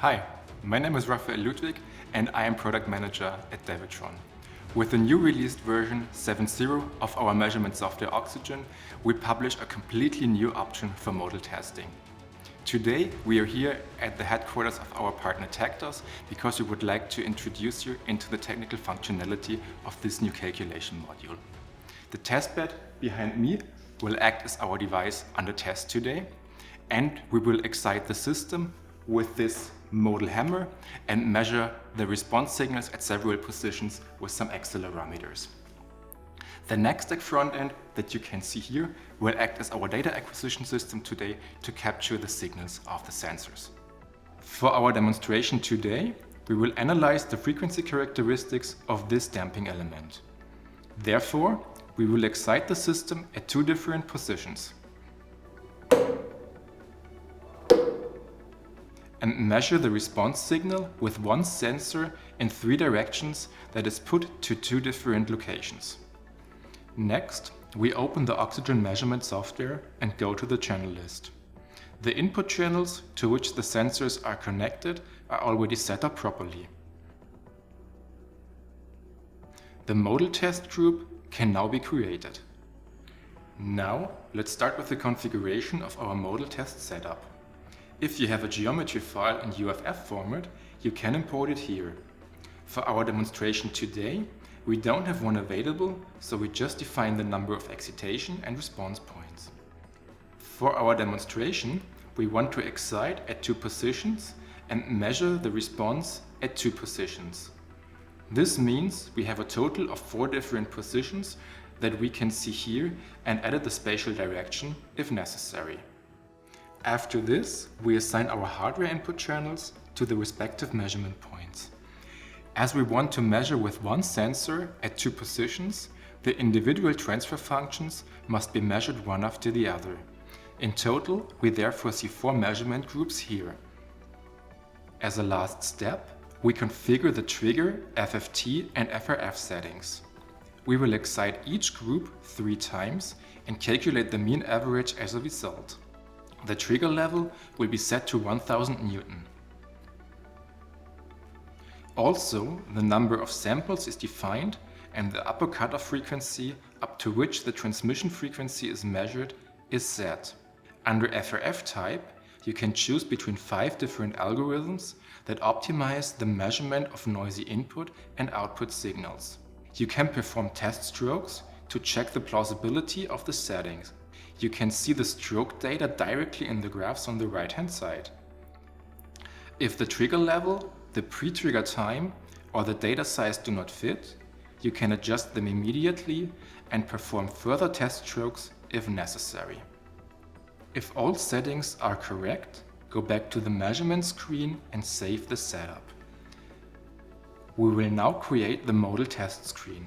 Hi, my name is Raphael Ludwig and I am Product Manager at DEWETRON. With the new released version 7.0 of our measurement software 𝗁𝗁𝗀, we publish a completely new option for modal testing. Today we are here at the headquarters of our partner 𝗁𝗫𝗬𝗚 because we would like to introduce you into the technical functionality of this new calculation module. The testbed behind me will act as our device under test today, and we will excite the system with this modal hammer and measure the response signals at several positions with some accelerometers. The next front end that you can see here will act as our data acquisition system today to capture the signals of the sensors. For our demonstration today, we will analyze the frequency characteristics of this damping element. Therefore, we will excite the system at two different positions and measure the response signal with one sensor in three directions that is put to two different locations. Next, we open the 𝗁𝗁𝗀 measurement software and go to the channel list. The input channels to which the sensors are connected are already set up properly. The modal test group can now be created. Now, let's start with the configuration of our modal test setup. If you have a geometry file in UFF format, you can import it here. For our demonstration today, we don't have one available, so we just define the number of excitation and response points. For our demonstration, we want to excite at two positions and measure the response at two positions. This means we have a total of 4 different positions that we can see here and edit the spatial direction if necessary. After this, we assign our hardware input channels to the respective measurement points. As we want to measure with one sensor at 2 positions, the individual transfer functions must be measured one after the other. In total, we therefore see 4 measurement groups here. As a last step, we configure the trigger, FFT and FRF settings. We will excite each group 3 times and calculate the mean average as a result. The trigger level will be set to 1000 Newton. Also, the number of samples is defined and the upper cutoff frequency up to which the transmission frequency is measured is set. Under FRF type, you can choose between 5 different algorithms that optimize the measurement of noisy input and output signals. You can perform test strokes to check the plausibility of the settings. You can see the stroke data directly in the graphs on the right-hand side. If the trigger level, the pre-trigger time, or the data size do not fit, you can adjust them immediately and perform further test strokes if necessary. If all settings are correct, go back to the measurement screen and save the setup. We will now create the modal test screen.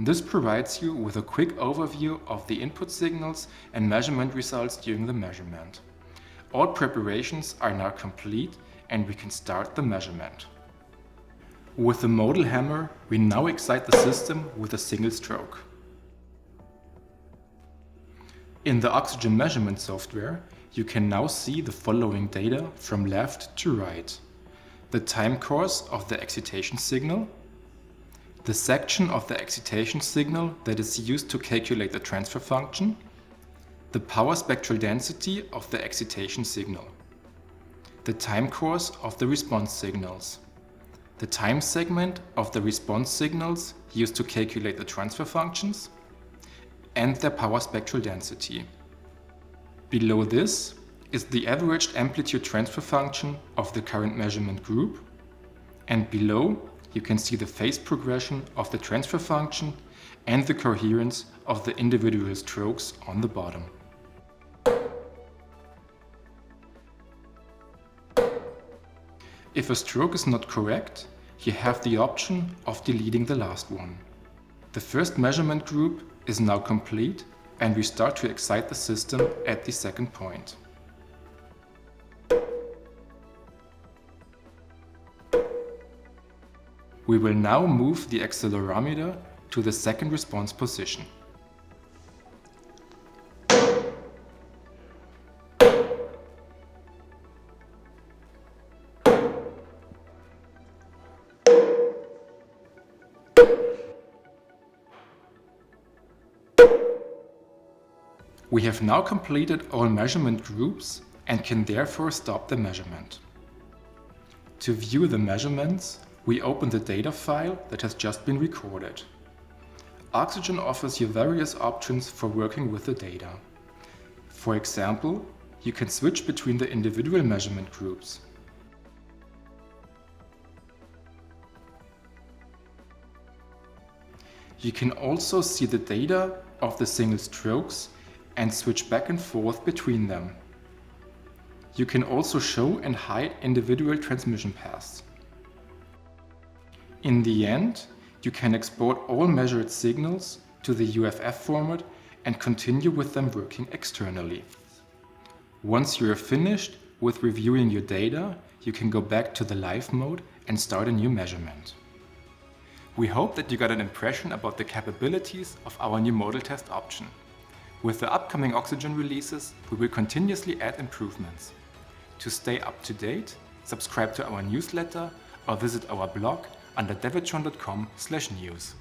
This provides you with a quick overview of the input signals and measurement results during the measurement. All preparations are now complete and we can start the measurement. With the modal hammer, we now excite the system with a single stroke. In the 𝗁𝗁𝗀 measurement software, you can now see the following data from left to right: the time course of the excitation signal, the section of the excitation signal that is used to calculate the transfer function, the power spectral density of the excitation signal, the time course of the response signals, the time segment of the response signals used to calculate the transfer functions, and their power spectral density. Below this is the averaged amplitude transfer function of the current measurement group, and below you can see the phase progression of the transfer function and the coherence of the individual strokes on the bottom. If a stroke is not correct, you have the option of deleting the last one. The first measurement group is now complete and we start to excite the system at the second point. We will now move the accelerometer to the second response position. We have now completed all measurement groups and can therefore stop the measurement. To view the measurements, we open the data file that has just been recorded. Oxygen offers you various options for working with the data. For example, you can switch between the individual measurement groups. You can also see the data of the single strokes and switch back and forth between them. You can also show and hide individual transmission paths. In the end, you can export all measured signals to the UFF format and continue with them working externally. Once you are finished with reviewing your data, you can go back to the live mode and start a new measurement. We hope that you got an impression about the capabilities of our new modal test option. With the upcoming Oxygen releases, we will continuously add improvements. To stay up to date, subscribe to our newsletter or visit our blog under dewetron.com/news.